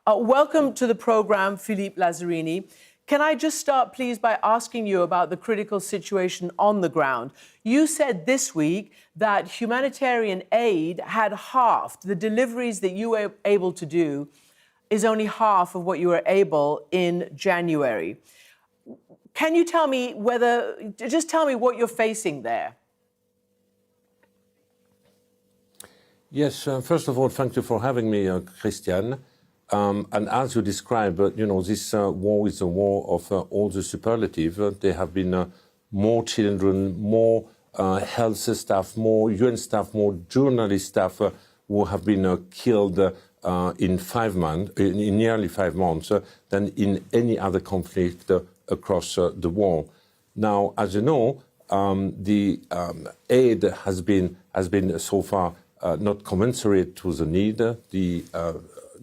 Welcome to the program, Philippe Lazzarini. Can I just start, please, by asking you about the critical situation on the ground? You said this week that humanitarian aid had halved. The deliveries that you were able to do is only half of what you were able in January. Can you tell me just tell me what you're facing there? Yes, first of all, thank you for having me, Christian. And as you described, this war is a war of all the superlative. There have been more children, more health staff, more UN staff, more journalist staff who have been killed in 5 months, in nearly 5 months, than in any other conflict across the world. Now, as you know, the aid has been so far not commensurate to the need.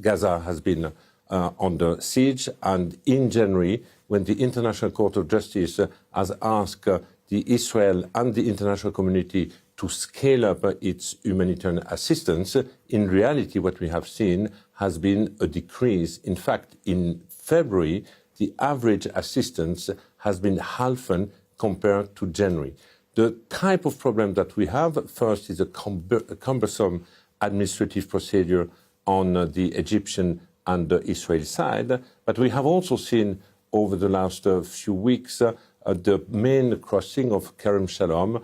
Gaza has been under siege, and in January, when the International Court of Justice has asked the Israel and the international community to scale up its humanitarian assistance, in reality what we have seen has been a decrease. In fact, in February, the average assistance has been halved compared to January. The type of problem that we have, first, is a cumbersome administrative procedure on the Egyptian and the Israeli side, but we have also seen over the last few weeks the main crossing of Kerem Shalom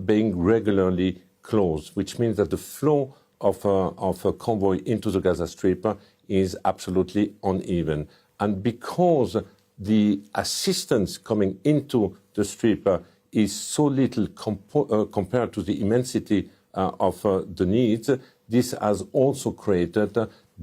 being regularly closed, which means that the flow of a convoy into the Gaza Strip is absolutely uneven. And because the assistance coming into the Strip is so little compared to the immensity of the needs, this has also created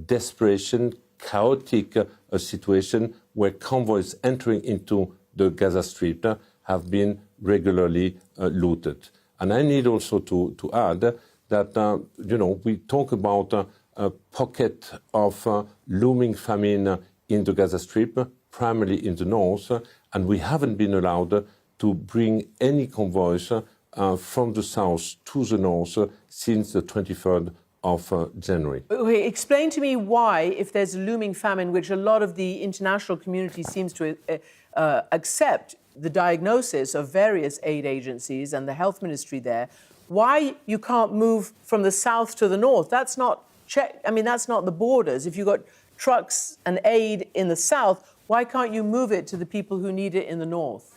desperation, chaotic situation where convoys entering into the Gaza Strip have been regularly looted. And I need also to add that, we talk about a pocket of looming famine in the Gaza Strip, primarily in the north, and we haven't been allowed to bring any convoys from the south to the north since the 23rd of January. Okay, explain to me why, if there's a looming famine, which a lot of the international community seems to accept the diagnosis of various aid agencies and the health ministry there, why you can't move from the south to the north? That's not that's not the borders. If you've got trucks and aid in the south, why can't you move it to the people who need it in the north?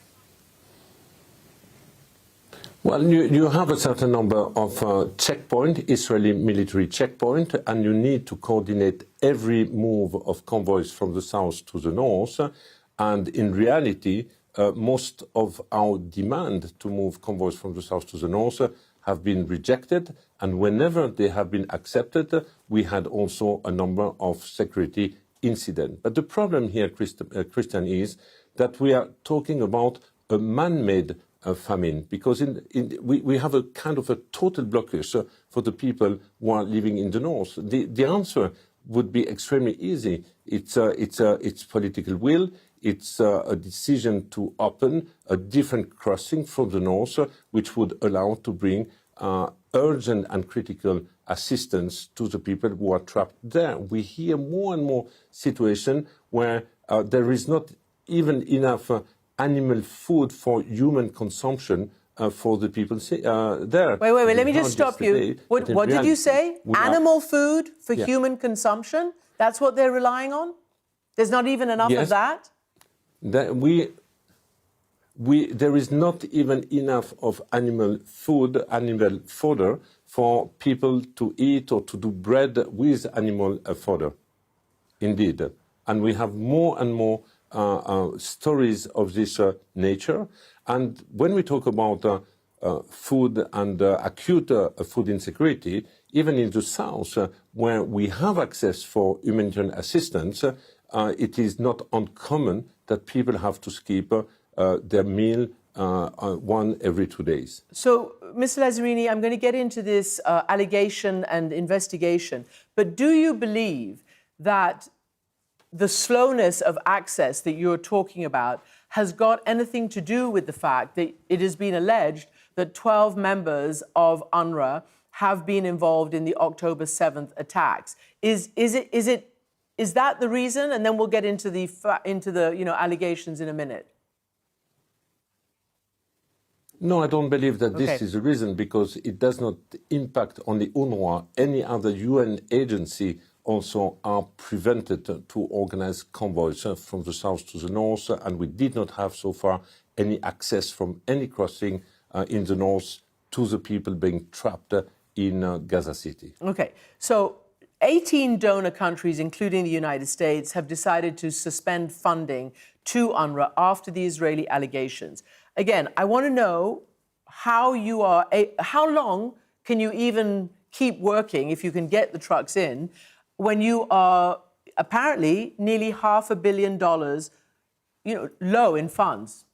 Well, you have a certain number of checkpoints, Israeli military checkpoints, and you need to coordinate every move of convoys from the south to the north. And in reality, most of our demand to move convoys from the south to the north have been rejected. And whenever they have been accepted, we had also a number of security incidents. But the problem here, Christian, is that we are talking about a man-made famine, because we have a kind of a total blockage for the people who are living in the north. The answer would be extremely easy. It's political will. It's a decision to open a different crossing from the north, which would allow to bring urgent and critical assistance to the people who are trapped there. We hear more and more situations where there is not even enough animal food for human consumption for the people there. Wait, let me just stop you. What did you say? Animal food for human consumption? That's what they're relying on? There's not even enough of that? There is not even enough of animal fodder for people to eat or to do bread with animal fodder. Indeed. And we have more and more stories of this nature. And when we talk about food and acute food insecurity, even in the south, where we have access for humanitarian assistance, it is not uncommon that people have to skip their meal one every 2 days. So, Mr. Lazzarini, I'm going to get into this allegation and investigation, but do you believe that the slowness of access that you're talking about has got anything to do with the fact that it has been alleged that 12 members of UNRWA have been involved in the October 7th attacks? Is it Is that the reason? And then we'll get into the allegations in a minute. No, I don't believe that this is the reason, because it does not impact only UNRWA. Any other UN agency also are prevented to organize convoys from the south to the north, and we did not have so far any access from any crossing in the north to the people being trapped in Gaza City. Okay, so 18 donor countries, including the United States, have decided to suspend funding to UNRWA after the Israeli allegations. Again, I want to know how long can you even keep working, if you can get the trucks in, when you are apparently nearly $500 million, low in funds?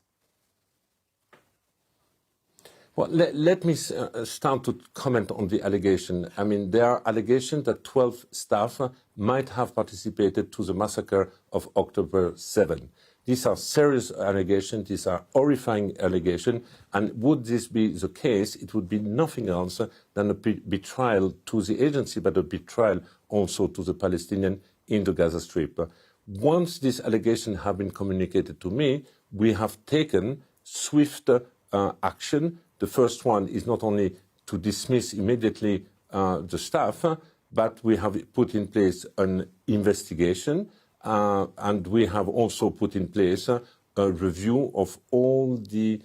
Well, let me start to comment on the allegation. I mean, there are allegations that 12 staff might have participated to the massacre of October 7. These are serious allegations, these are horrifying allegations, and would this be the case, it would be nothing else than a betrayal to the agency, but a betrayal also to the Palestinians in the Gaza Strip. Once these allegations have been communicated to me, we have taken swift action. The first one is not only to dismiss immediately the staff, but we have put in place an investigation. And we have also put in place a review of all the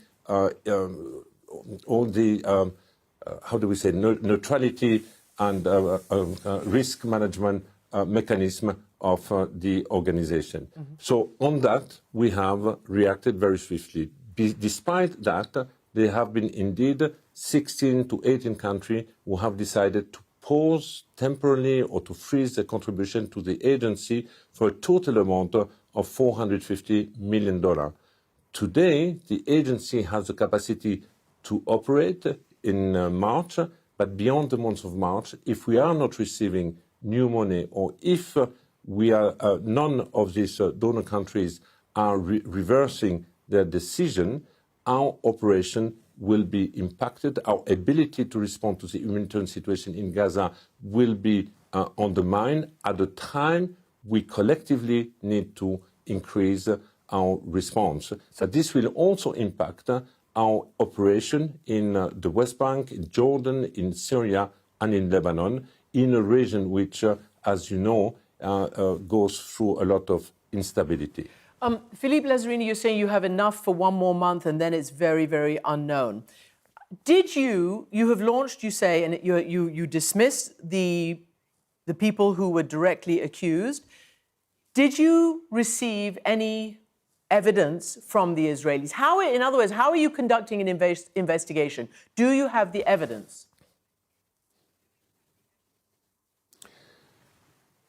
neutrality and risk management mechanism of the organization. Mm-hmm. So on that, we have reacted very swiftly. Despite that, there have been indeed 16 to 18 countries who have decided to pause temporarily or to freeze the contribution to the agency for a total amount of $450 million. Today, the agency has the capacity to operate in March, but beyond the month of March, if we are not receiving new money, or if none of these donor countries are reversing their decision, our operation will be impacted. Our ability to respond to the humanitarian situation in Gaza will be undermined at the time we collectively need to increase our response. So this will also impact our operation in the West Bank, in Jordan, in Syria, and in Lebanon, in a region which, as you know, goes through a lot of instability. Philippe Lazzarini, you're saying you have enough for one more month and then it's very, very unknown. Did you have launched, you say, and you dismissed the people who were directly accused. Did you receive any evidence from the Israelis? In other words, how are you conducting an investigation? Do you have the evidence?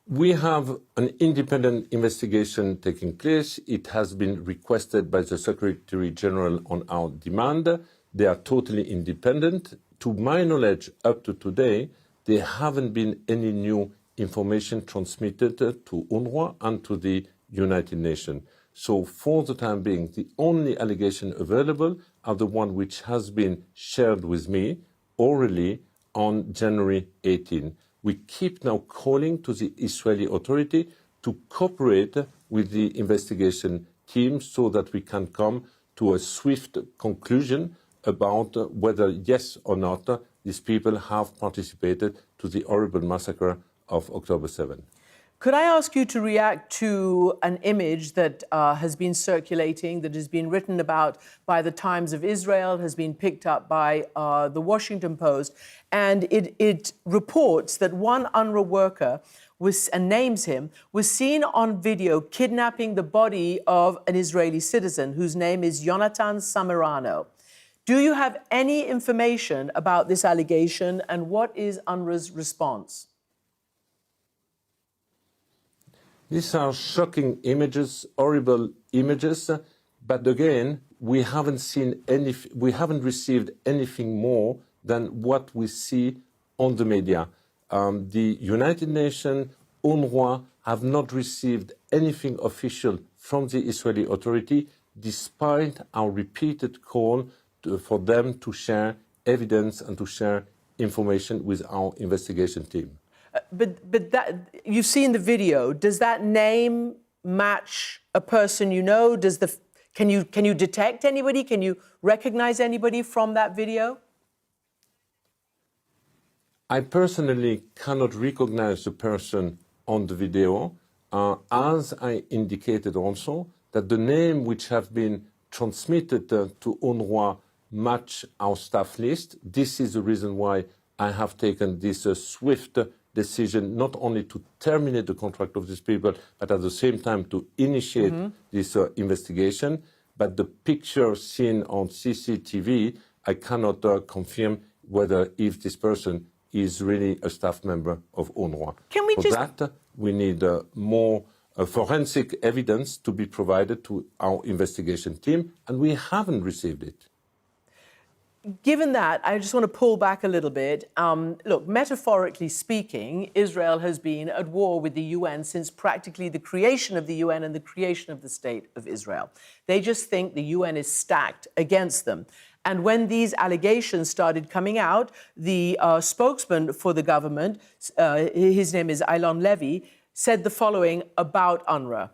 We have an independent investigation taking place. It has been requested by the Secretary General on our demand. They are totally independent. To my knowledge, up to today, there haven't been any new information transmitted to UNRWA and to the United Nations. So for the time being, the only allegation available are the one which has been shared with me orally on January 18. We keep now calling to the Israeli authority to cooperate with the investigation team so that we can come to a swift conclusion about whether, yes or not, these people have participated to the horrible massacre of October 7. Could I ask you to react to an image that has been circulating, that has been written about by the Times of Israel, has been picked up by the Washington Post, and it reports that one UNRWA worker and names him, was seen on video kidnapping the body of an Israeli citizen whose name is Yonatan Samirano. Do you have any information about this allegation, and what is UNRWA's response? These are shocking images, horrible images, but again, we haven't received anything more than what we see on the media. The United Nations, UNRWA, have not received anything official from the Israeli authority, despite our repeated call for them to share evidence and to share information with our investigation team. but that you've seen the video. Does that name match a person you know? Can you detect anybody? Can you recognize anybody from that video? I personally cannot recognize the person on the video, as I indicated also that the name which have been transmitted to UNRWA match our staff list. This is the reason why I have taken this swift decision, not only to terminate the contract of these people, but at the same time to initiate this investigation. But the picture seen on CCTV, I cannot confirm whether if this person is really a staff member of UNRWA. For that, we need more forensic evidence to be provided to our investigation team, and we haven't received it. Given that, I just want to pull back a little bit. Look, metaphorically speaking, Israel has been at war with the UN since practically the creation of the UN and the creation of the State of Israel. They just think the UN is stacked against them. And when these allegations started coming out, the spokesman for the government, his name is Eylon Levy, said the following about UNRWA.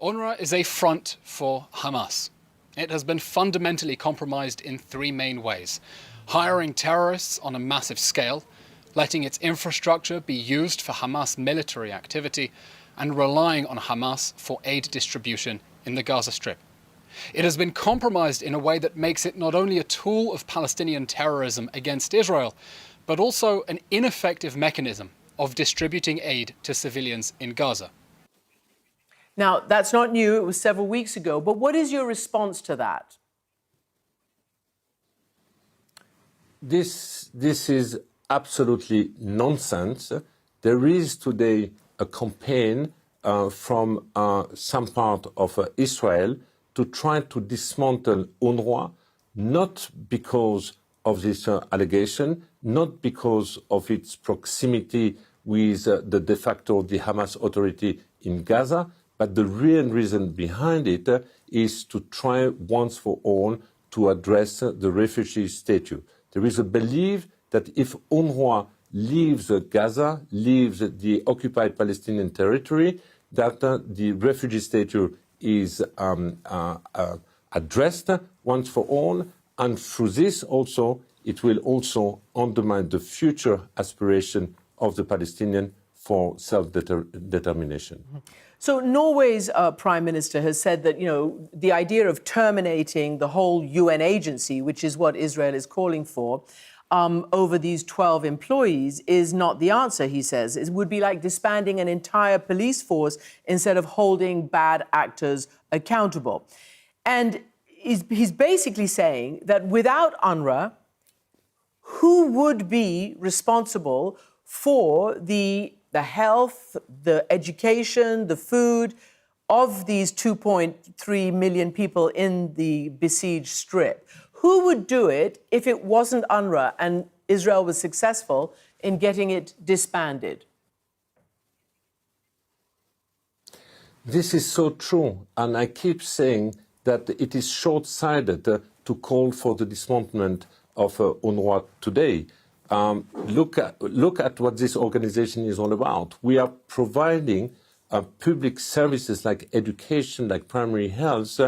UNRWA is a front for Hamas. It has been fundamentally compromised in three main ways: hiring terrorists on a massive scale, letting its infrastructure be used for Hamas military activity, and relying on Hamas for aid distribution in the Gaza Strip. It has been compromised in a way that makes it not only a tool of Palestinian terrorism against Israel, but also an ineffective mechanism of distributing aid to civilians in Gaza. Now, that's not new. It was several weeks ago. But what is your response to that? This is absolutely nonsense. There is today a campaign from some part of Israel to try to dismantle UNRWA, not because of this allegation, not because of its proximity with the de facto the Hamas authority in Gaza, but the real reason behind it is to try once for all to address the refugee statute. There is a belief that if UNRWA leaves Gaza, leaves the occupied Palestinian territory, that the refugee statute is addressed once for all, and through this also, it will also undermine the future aspiration of the Palestinian for self-determination. So Norway's Prime Minister has said that, the idea of terminating the whole UN agency, which is what Israel is calling for, over these 12 employees is not the answer, he says. It would be like disbanding an entire police force instead of holding bad actors accountable. And he's basically saying that without UNRWA, who would be responsible for the health, the education, the food of these 2.3 million people in the besieged Strip? Who would do it if it wasn't UNRWA and Israel was successful in getting it disbanded? This is so true, and I keep saying that it is short-sighted to call for the dismantlement of UNRWA today. Look at what this organization is all about. We are providing public services like education, like primary health,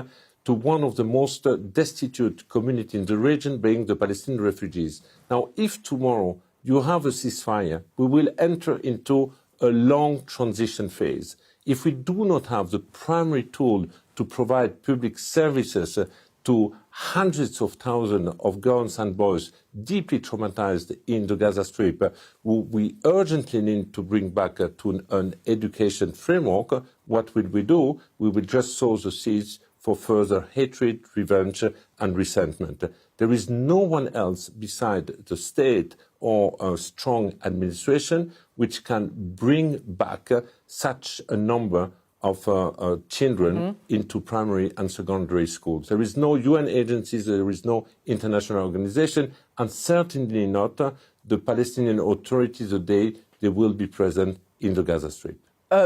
to one of the most destitute communities in the region, being the Palestinian refugees. Now, if tomorrow you have a ceasefire, we will enter into a long transition phase. If we do not have the primary tool to provide public services to hundreds of thousands of girls and boys deeply traumatized in the Gaza Strip, who we urgently need to bring back to an education framework, what will we do? We will just sow the seeds for further hatred, revenge, and resentment. There is no one else beside the state or a strong administration which can bring back such a number of children into primary and secondary schools. There is no UN agencies, there is no international organization, and certainly not the Palestinian authorities the day they will be present in the Gaza Strip.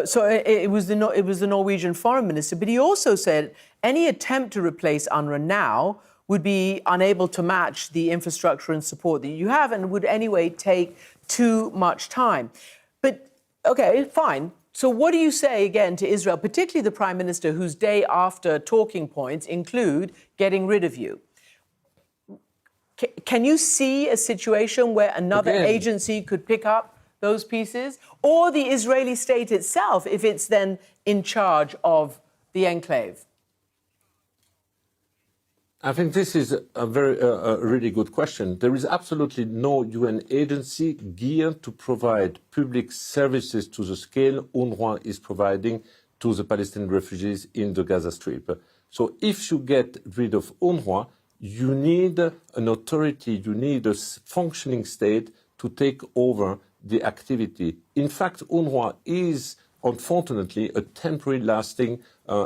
So it was the Norwegian foreign minister, but he also said any attempt to replace UNRWA now would be unable to match the infrastructure and support that you have and would anyway take too much time. But, okay, fine. So what do you say, again, to Israel, particularly the Prime Minister, whose day after talking points include getting rid of you? Can you see a situation where another agency could pick up those pieces? Or the Israeli state itself, if it's then in charge of the enclave? I think this is a really good question. There is absolutely no UN agency geared to provide public services to the scale UNRWA is providing to the Palestinian refugees in the Gaza Strip. So if you get rid of UNRWA, you need an authority, you need a functioning state to take over the activity. In fact, UNRWA is, unfortunately, a temporary lasting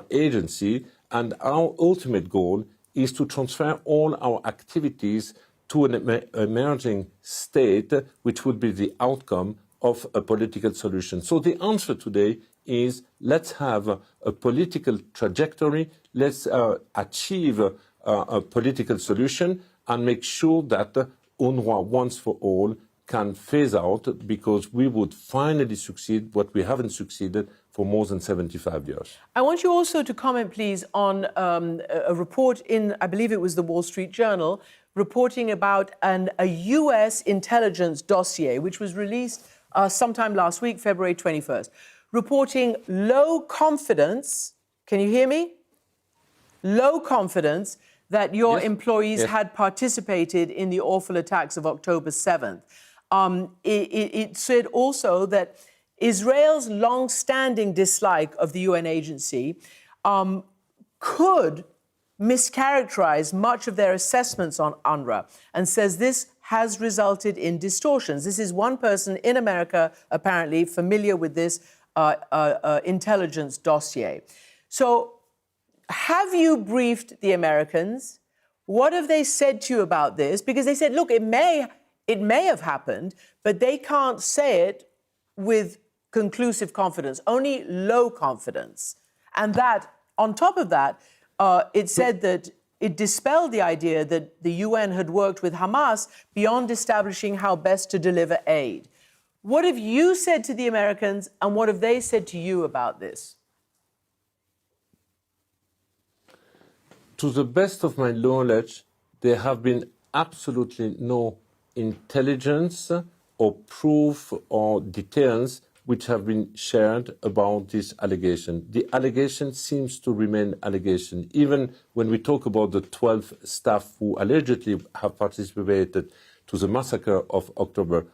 agency, and our ultimate goal is to transfer all our activities to an emerging state, which would be the outcome of a political solution. So the answer today is let's have a political trajectory, let's achieve a political solution and make sure that UNRWA once for all can phase out, because we would finally succeed what we haven't succeeded for more than 75 years. I want you also to comment, please, on a report in, I believe it was the Wall Street Journal, reporting about a US intelligence dossier, which was released sometime last week, February 21st, reporting low confidence, can you hear me? Low confidence that your employees had participated in the awful attacks of October 7th. It said also that Israel's long-standing dislike of the UN agency could mischaracterize much of their assessments on UNRWA, and says this has resulted in distortions. This is one person in America, apparently, familiar with this intelligence dossier. So have you briefed the Americans? What have they said to you about this? Because they said, look, it may have happened, but they can't say it with conclusive confidence, only low confidence. And that, on top of that, it said that it dispelled the idea that the UN had worked with Hamas beyond establishing how best to deliver aid. What have you said to the Americans, and what have they said to you about this? To the best of my knowledge, there have been absolutely no intelligence or proof or details which have been shared about this allegation. The allegation seems to remain allegation. Even when we talk about the 12 staff who allegedly have participated to the massacre of October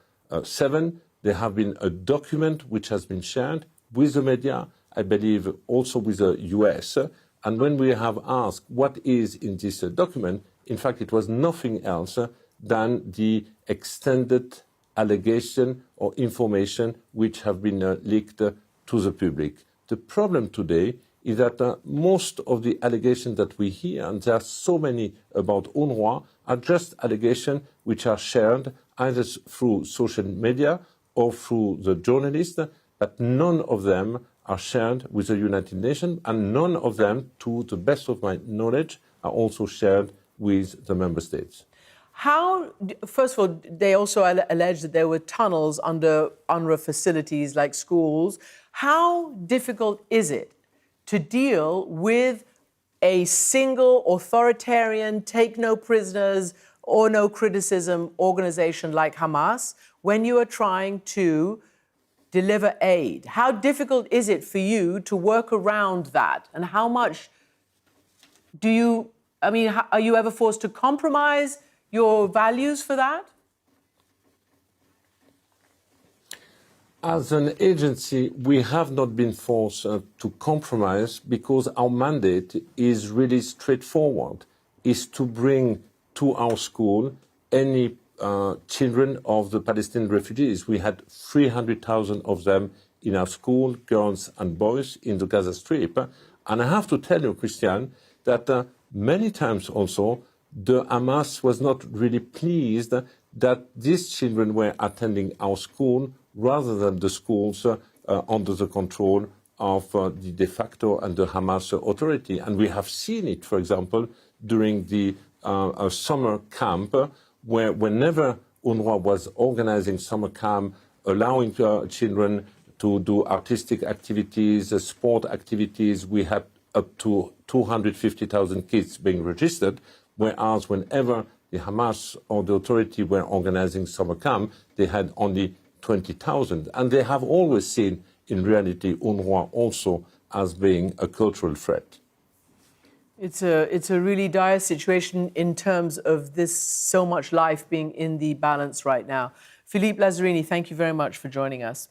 7, there have been a document which has been shared with the media, I believe also with the US. And when we have asked what is in this document, in fact, it was nothing else than the extended allegation or information which have been leaked to the public. The problem today is that most of the allegations that we hear, and there are so many about UNRWA, are just allegations which are shared either through social media or through the journalists, but none of them are shared with the United Nations, and none of them, to the best of my knowledge, are also shared with the member states. How, first of all, they also allege that there were tunnels under UNRWA facilities like schools. How difficult is it to deal with a single authoritarian, take no prisoners or no criticism organization like Hamas when you are trying to deliver aid? How difficult is it for you to work around that? And how much do you, are you ever forced to compromise your values for that? As an agency, we have not been forced to compromise, because our mandate is really straightforward, is to bring to our school any children of the Palestinian refugees. We had 300,000 of them in our school, girls and boys, in the Gaza Strip. And I have to tell you, Christian, that many times also the Hamas was not really pleased that these children were attending our school rather than the schools under the control of the de facto and the Hamas authority. And we have seen it, for example, during the a summer camp where whenever UNRWA was organizing summer camp, allowing children to do artistic activities, sport activities, we had up to 250,000 kids being registered, whereas whenever the Hamas or the authority were organizing summer camp, they had only 20,000. And they have always seen, in reality, UNRWA also as being a cultural threat. It's a really dire situation in terms of this so much life being in the balance right now. Philippe Lazzarini, thank you very much for joining us.